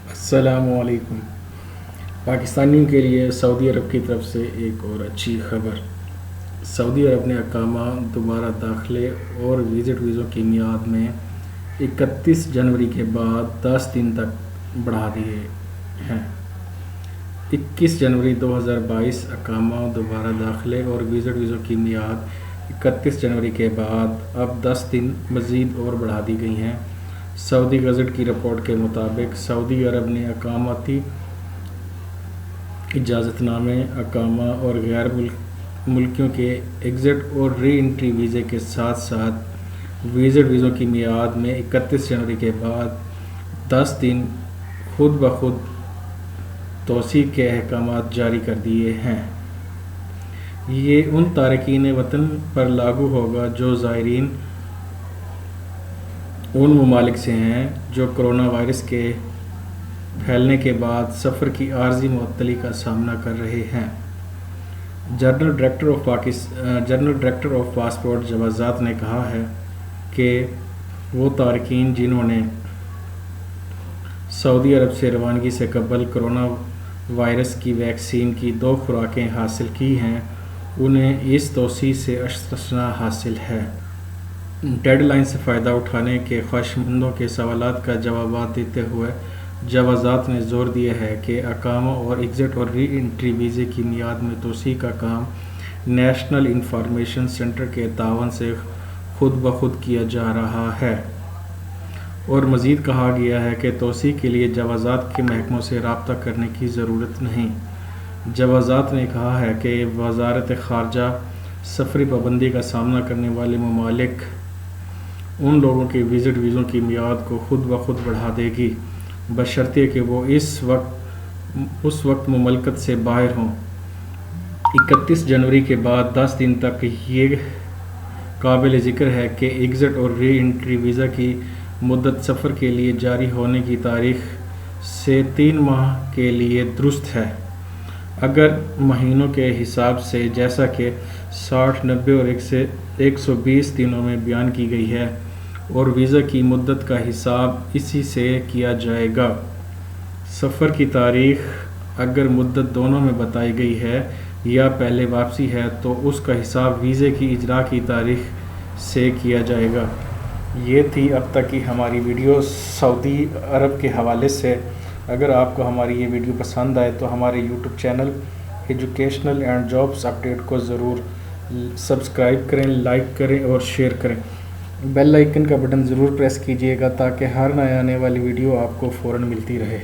السلام علیکم۔ پاکستانیوں کے لیے سعودی عرب کی طرف سے ایک اور اچھی خبر۔ سعودی عرب نے اقامہ، دوبارہ داخلے اور وزٹ ویزوں کی میعاد میں 31 جنوری کے بعد 10 دن تک بڑھا دیے ہیں۔ 21 جنوری 2022 اقامہ، دوبارہ داخلے اور وزٹ ویزوں کی میعاد 31 جنوری کے بعد اب 10 دن مزید اور بڑھا دی گئی ہیں۔ سعودی گزٹ کی رپورٹ کے مطابق سعودی عرب نے اقامتی اجازت نامے، اقامہ اور غیر ملکیوں کے ایگزٹ اور ری انٹری ویزے کے ساتھ ساتھ وزٹ ویزوں کی میعاد میں 31 جنوری کے بعد 10 دن خود بخود توسیع کے احکامات جاری کر دیے ہیں۔ یہ ان تارکین وطن پر لاگو ہوگا جو زائرین ان ممالک سے ہیں جو کرونا وائرس کے پھیلنے کے بعد سفر کی عارضی معطلی کا سامنا کر رہے ہیں۔ جنرل ڈائریکٹر آف پاسپورٹ جوازات نے کہا ہے کہ وہ تارکین جنہوں نے سعودی عرب سے روانگی سے قبل کرونا وائرس کی ویکسین کی 2 خوراکیں حاصل کی ہیں، انہیں اس توسیع سے استثناء حاصل ہے۔ ڈیڈ لائن سے فائدہ اٹھانے کے خواہشمندوں کے سوالات کا جوابات دیتے ہوئے جوازات نے زور دیا ہے کہ اقامہ اور ایگزٹ اور ری انٹری ویزے کی میعاد میں توسیع کا کام نیشنل انفارمیشن سینٹر کے تعاون سے خود بخود کیا جا رہا ہے، اور مزید کہا گیا ہے کہ توسیع کے لیے جوازات کے محکموں سے رابطہ کرنے کی ضرورت نہیں۔ جوازات نے کہا ہے کہ وزارت خارجہ سفری پابندی کا سامنا کرنے والے ممالک ان لوگوں کے وزٹ ویزوں کی میعاد کو خود بخود بڑھا دے گی، بشرطیہ کہ وہ اس وقت مملکت سے باہر ہوں۔ 31 جنوری کے بعد 10 دن تک یہ قابل ذکر ہے کہ ایگزٹ اور ری انٹری ویزا کی مدت سفر کے لیے جاری ہونے کی تاریخ سے 3 ماہ کے لیے درست ہے، اگر مہینوں کے حساب سے، جیسا کہ 60، 90 اور 120 دنوں میں بیان کی گئی ہے، اور ویزا کی مدت کا حساب اسی سے کیا جائے گا۔ سفر کی تاریخ اگر مدت دونوں میں بتائی گئی ہے یا پہلے واپسی ہے تو اس کا حساب ویزے کی اجراء کی تاریخ سے کیا جائے گا۔ یہ تھی اب تک کی ہماری ویڈیو سعودی عرب کے حوالے سے۔ اگر آپ کو ہماری یہ ویڈیو پسند آئے تو ہمارے YouTube channel educational and jobs update کو ضرور سبسکرائب کریں، لائک کریں اور شیئر کریں۔ بیل آئیکن کا بٹن ضرور پریس کیجئے گا تاکہ ہر نئے آنے والی ویڈیو آپ کو فوراً ملتی رہے۔